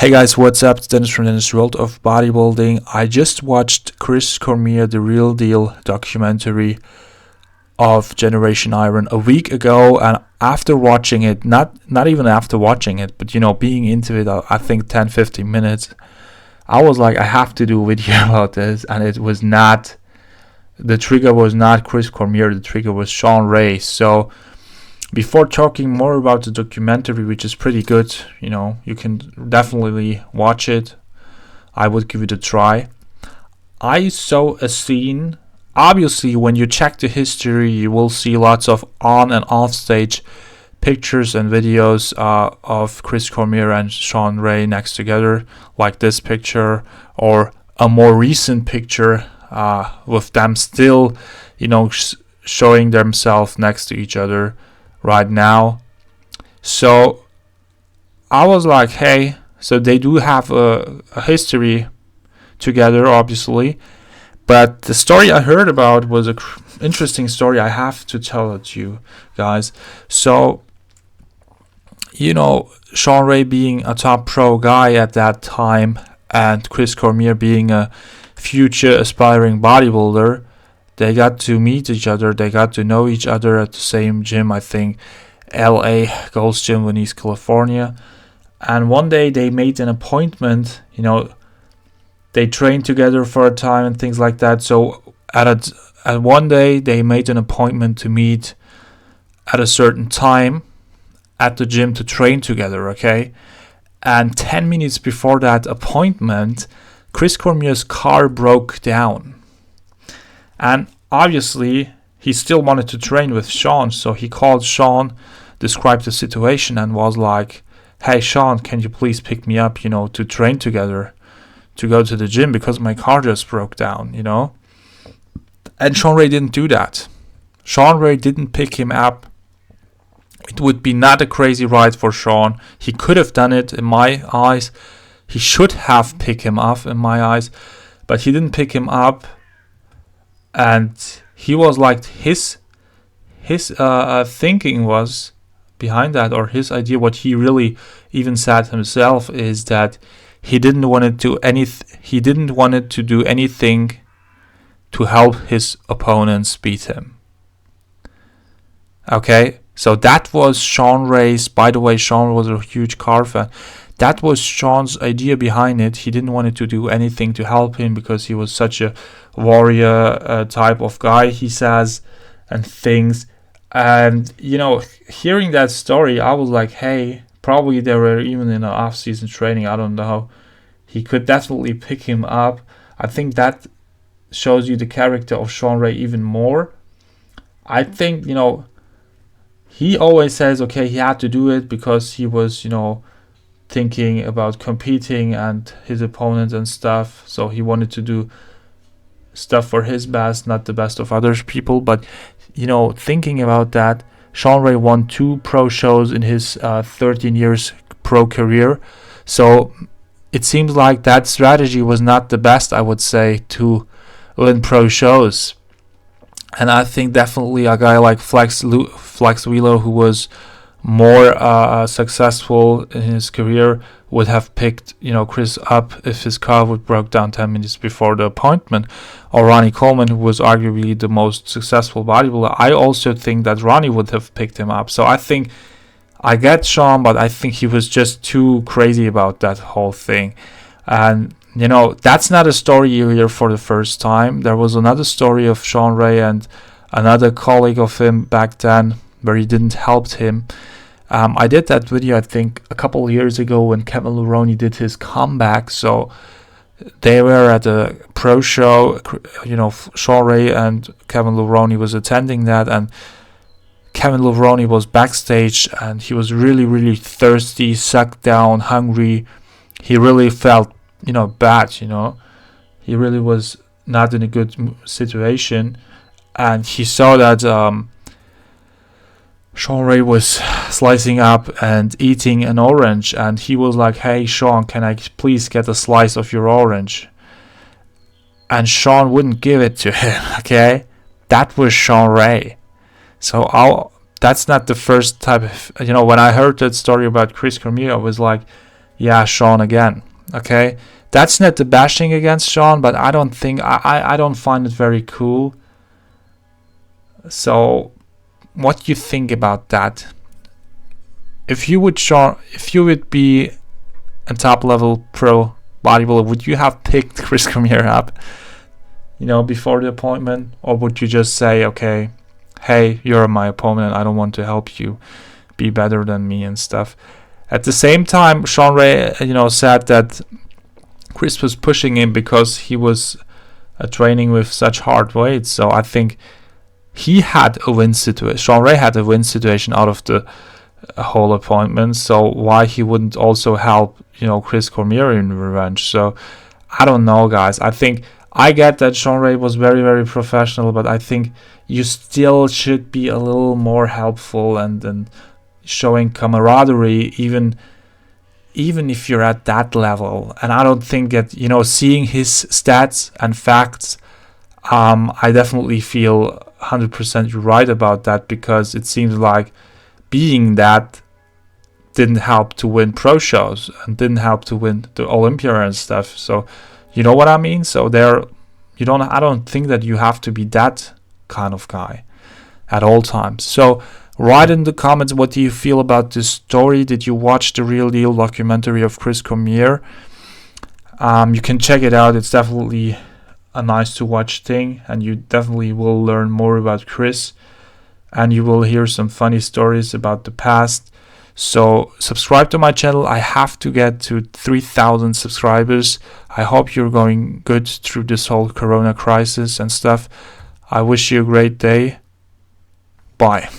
Hey guys, what's up? It's Deniz from Deniz World of Bodybuilding. I just watched Chris Cormier, the Real Deal documentary of Generation Iron a week ago, and after watching it, not even after watching it, but being into it, I think 10-15 minutes, I was like, I have to do a video about this. And it was not, the trigger was not Chris Cormier, the trigger was Shawn Ray. So before talking more about the documentary, which is pretty good, you can definitely watch it. I would give it a try. I saw a scene. Obviously, when you check the history, you will see lots of on and off stage pictures and videos of Chris Cormier and Shawn Ray next together, like this picture, or a more recent picture with them still, showing themselves next to each other right now. So I was like, hey, so they do have a history together, obviously, but the story I heard about was an interesting story. I have to tell it to you guys. So Shawn Ray being a top pro guy at that time, and Chris Cormier being a future aspiring bodybuilder, they got to meet each other. They got to know each other at the same gym, I think, LA Gold's Gym in East California. And one day they made an appointment. They trained together for a time and things like that. So at one day they made an appointment to meet at a certain time at the gym to train together, okay? And 10 minutes before that appointment, Chris Cormier's car broke down. And obviously, he still wanted to train with Shawn, so he called Shawn, described the situation, and was like, hey, Shawn, can you please pick me up, to train together, to go to the gym, because my car just broke down, And Shawn Ray didn't do that. Shawn Ray didn't pick him up. It would be not a crazy ride for Shawn. He could have done it in my eyes. He should have picked him up in my eyes, but he didn't pick him up. And he was like, his thinking was behind that, or his idea, what he really even said himself, is that he didn't want to do anything to help his opponents beat him. Okay, so that was Shawn Ray's. By the way, Shawn was a huge car fan. That was Shawn's idea behind it. He didn't want to do anything to help him because he was such a warrior type of guy, he says, and things. And, hearing that story, I was like, hey, probably they were even in an off-season training. I don't know. He could definitely pick him up. I think that shows you the character of Shawn Ray even more. I think, he always says, okay, he had to do it because he was, thinking about competing and his opponent and stuff, so he wanted to do stuff for his best, not the best of other people. But thinking about that, Shawn Ray won 2 pro shows in his 13 years pro career, so it seems like that strategy was not the best, I would say, to win pro shows. And I think definitely a guy like Flex Wheeler, who was more successful in his career, would have picked Chris up if his car would broke down 10 minutes before the appointment. Or Ronnie Coleman, who was arguably the most successful bodybuilder, I also think that Ronnie would have picked him up. So I think I get Shawn, but I think he was just too crazy about that whole thing. And that's not a story you hear for the first time. There was another story of Shawn Ray and another colleague of him back then where he didn't help him. I did that video, I think, a couple of years ago when Kevin Levrone did his comeback. So they were at a pro show, Shawn Ray and Kevin Levrone was attending that, and Kevin Levrone was backstage, and he was really, really thirsty, sucked down, hungry. He really felt, bad, He really was not in a good situation, and he saw that Shawn Ray was slicing up and eating an orange, and he was like, hey, Shawn, can I please get a slice of your orange? And Shawn wouldn't give it to him, okay? That was Shawn Ray. So that's not the first type of, when I heard that story about Chris Cormier, I was like, yeah, Shawn again. Okay, that's not the bashing against Shawn, but I don't think I don't find it very cool. So, what you think about that? If you would be a top level pro bodybuilder, would you have picked Chris Cormier up, before the appointment, or would you just say, okay, hey, you're my opponent, I don't want to help you be better than me and stuff? At the same time, Shawn Ray, said that Chris was pushing him because he was training with such hard weights. So I think he had a win situation. Shawn Ray had a win situation out of the whole appointment. So why he wouldn't also help, Chris Cormier in revenge? So I don't know, guys. I think I get that Shawn Ray was very, very professional, but I think you still should be a little more helpful and showing camaraderie, even if you're at that level. And I don't think that, seeing his stats and facts, I definitely feel 100% right about that, because it seems like being that didn't help to win pro shows and didn't help to win the Olympia and stuff. So you know what I mean? So I don't think that you have to be that kind of guy at all times. So write in the comments, what do you feel about this story? Did you watch the Real Deal documentary of Chris Cormier? You can check it out. It's definitely a nice to watch thing, and you definitely will learn more about Chris, and you will hear some funny stories about the past. So subscribe to my channel. I have to get to 3,000 subscribers. I hope you're going good through this whole corona crisis and stuff. I wish you a great day. Bye.